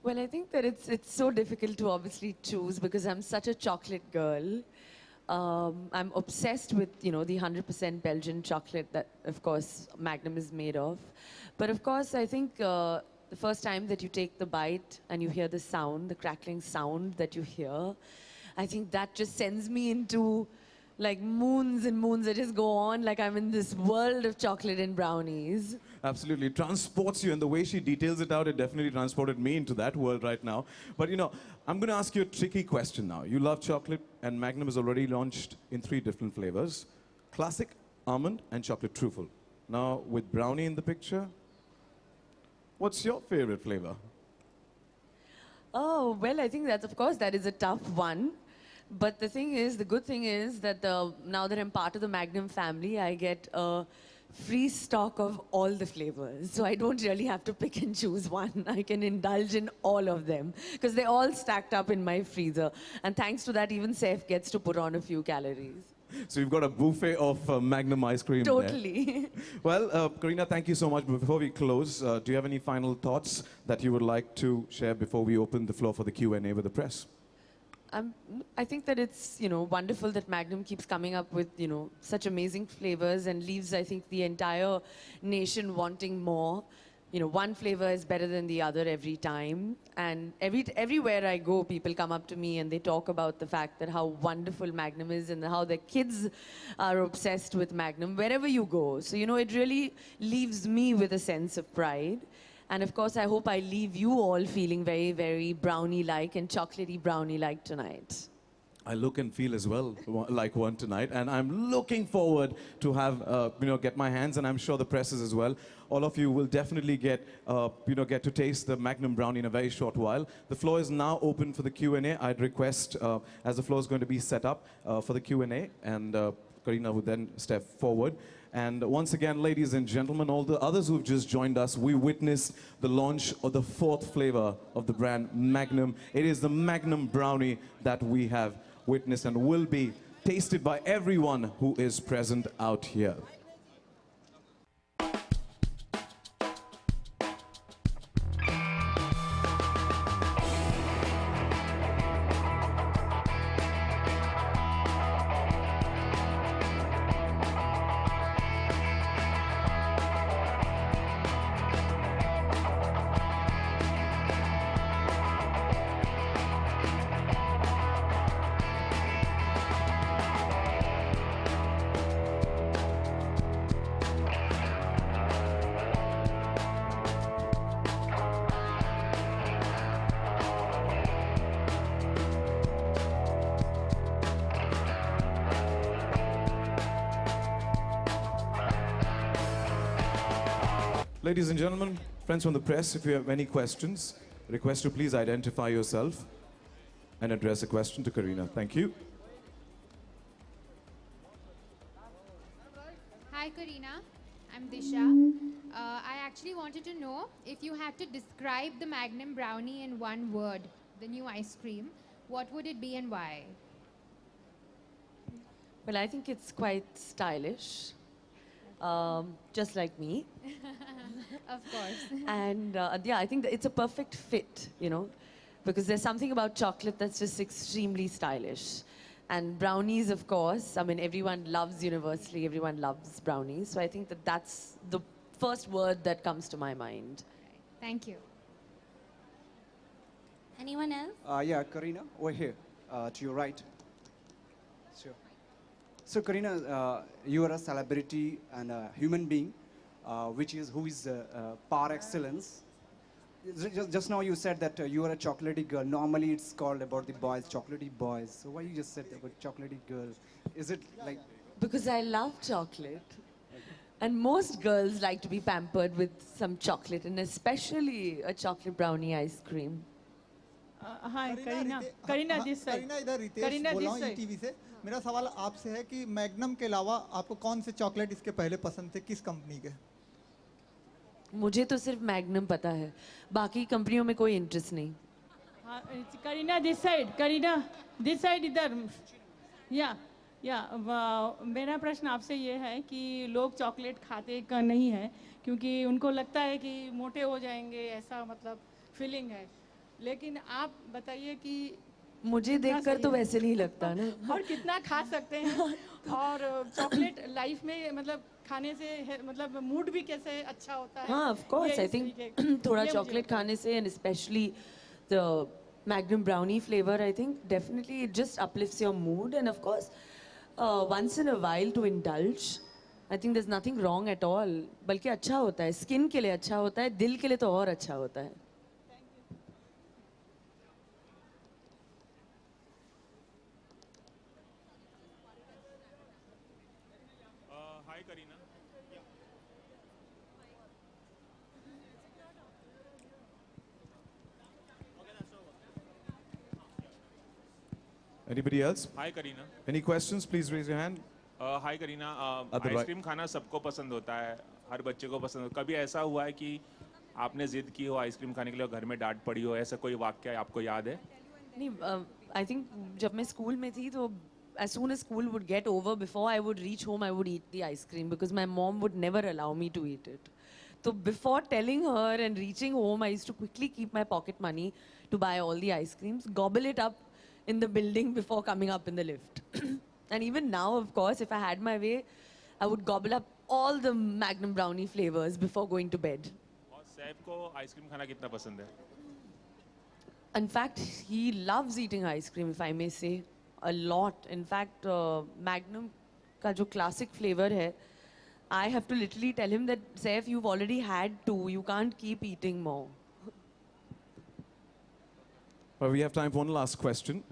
Well, I think that it's so difficult to obviously choose because I'm such a chocolate girl. I'm obsessed with, the 100% Belgian chocolate that, of course, Magnum is made of. But of course, I think the first time that you take the bite and you hear the sound, the crackling sound that you hear, I think that just sends me into like moons and moons. I just go on like I'm in this world of chocolate and brownies. Absolutely. It transports you, and the way she details it out, it definitely transported me into that world right now. But I'm going to ask you a tricky question now. You love chocolate, and Magnum is already launched in 3 different flavors: classic, almond, and chocolate truffle. Now, with brownie in the picture, what's your favorite flavor? Oh, well, I think that's, of course, that is a tough one. But the good thing is that now that I'm part of the Magnum family, I get a free stock of all the flavors. So I don't really have to pick and choose one. I can indulge in all of them because they're all stacked up in my freezer. And thanks to that, even Saif gets to put on a few calories. So you've got a buffet of Magnum ice cream Totally. there. Well, Kareena, thank you so much. Before we close, do you have any final thoughts that you would like to share before we open the floor for the Q&A with the press? I think that it's, wonderful that Magnum keeps coming up with, such amazing flavors and leaves, I think, the entire nation wanting more. One flavor is better than the other every time. And everywhere I go, people come up to me and they talk about the fact that how wonderful Magnum is and how their kids are obsessed with Magnum wherever you go. So, it really leaves me with a sense of pride. And of course, I hope I leave you all feeling very, very brownie-like and chocolatey brownie-like tonight. I look and feel as well like one tonight, and I'm looking forward to have get my hands, and I'm sure the presses as well. All of you will definitely get get to taste the Magnum brownie in a very short while. The floor is now open for the Q&A. I'd request, as the floor is going to be set up for the Q&A, and Kareena would then step forward. And once again, ladies and gentlemen, all the others who've just joined us, we witnessed the launch of the 4th flavor of the brand Magnum. It is the Magnum brownie that we have witnessed and will be tasted by everyone who is present out here. Ladies and gentlemen, friends from the press, if you have any questions, request to please identify yourself and address a question to Kareena. Thank you. Hi Kareena, I'm Disha. I actually wanted to know if you had to describe the Magnum brownie in one word, the new ice cream, what would it be and why? Well, I think it's quite stylish, just like me. Of course. And yeah, I think that it's a perfect fit, because there's something about chocolate that's just extremely stylish. And brownies, of course, I mean, everyone loves, universally, everyone loves brownies. So I think that that's the first word that comes to my mind. Thank you. Anyone else? Yeah, Kareena, over here, to your right. Sure. So Kareena, you are a celebrity and a human being, who is par excellence. Just now you said that you are a chocolatey girl. Normally it's called about the boys, chocolatey boys. So why you just said about chocolatey girl? Is it like... Because I love chocolate. And most girls like to be pampered with some chocolate, and especially a chocolate brownie ice cream. Hi, Kareena this side. Kareena इधर रितेश बोला हूँ ETV से. मेरा सवाल आपसे है कि magnum के अलावा आपको कौन से चॉकलेट इसके पहले पसंद थे, किस कंपनी के? मुझे तो सिर्फ मैग्नम पता है, बाकी कंपनियों में कोई इंटरेस्ट नहीं. Kareena this side इधर. मेरा प्रश्न आपसे ये है कि लोग चॉकलेट खाते का नहीं है क्योंकि उनको लगता है कि मोटे हो जाएंगे, ऐसा मतलब फीलिंग है. लेकिन आप बताइए कि मुझे देखकर तो वैसे नहीं लगता ना. और कितना खा सकते हैं और चॉकलेट लाइफ में मतलब खाने से मतलब मूड भी कैसे अच्छा होता है. हाँ, of course. ये I इस think तरीके- थोड़ा ये मुझे chocolate लगता है. खाने से, and especially the Magnum brownie flavor, I think definitely it just uplifts your mood. And of course, once in a while to indulge, I think there's nothing wrong at all. बल्कि अच्छा होता है, skin के लिए अच्छा होता है, दिल के लिए तो और अच्छा होता है. Hi Kareena. Anybody else? Hi Kareena. Any questions? Please raise your hand. Hi Kareena At the right. Ice cream खाना सबको पसंद होता है, हर बच्चे को पसंद होता है. कभी ऐसा हुआ है कि आपने जिद की हो आइसक्रीम खाने के लिए और घर में डांट पड़ी हो, ऐसा कोई वाक्य आपको याद है? नहीं, I think जब मैं स्कूल में थी तो as soon as school would get over, before I would reach home, I would eat the ice cream because my mom would never allow me to eat it. So before telling her and reaching home, I used to quickly keep my pocket money to buy all the ice creams, gobble it up in the building before coming up in the lift. And even now, of course, if I had my way, I would gobble up all the Magnum brownie flavors before going to bed. और सैफ को ice cream खाना कितना पसंद है? In fact, he loves eating ice cream, if I may say, a lot. In fact, Magnum का जो classic flavor है, I have to literally tell him that, Saif, you've already had two. You can't keep eating more. Well, we have time for one last question.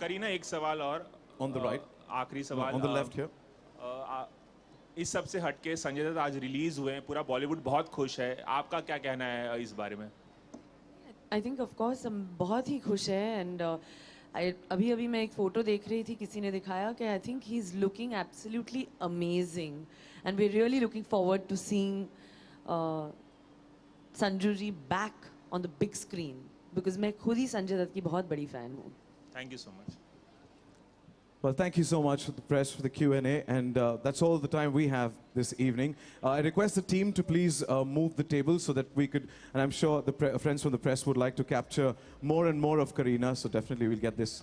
Kareena एक सवाल और. On the right. आखिरी No, सवाल. on the left here. इस सब से हटके संजय दत्त आज रिलीज हुए हैं, पूरा बॉलीवुड बहुत खुश है, आपका क्या कहना है इस बारे में? I think of course हम बहुत ही खुश हैं and अभी मैं एक फोटो देख रही थी, किसी ने दिखाया कि I think he's looking absolutely amazing and we're really looking forward to seeing Sanju ji back on the big screen because मैं खुद ही संजय दत्त की बहुत बड़ी fan हूँ. Thank you so much. Well, thank you so much to the press for the Q&A, and that's all the time we have this evening. I request the team to please move the table so that we could, and I'm sure the friends from the press would like to capture more and more of Kareena, so definitely we'll get this.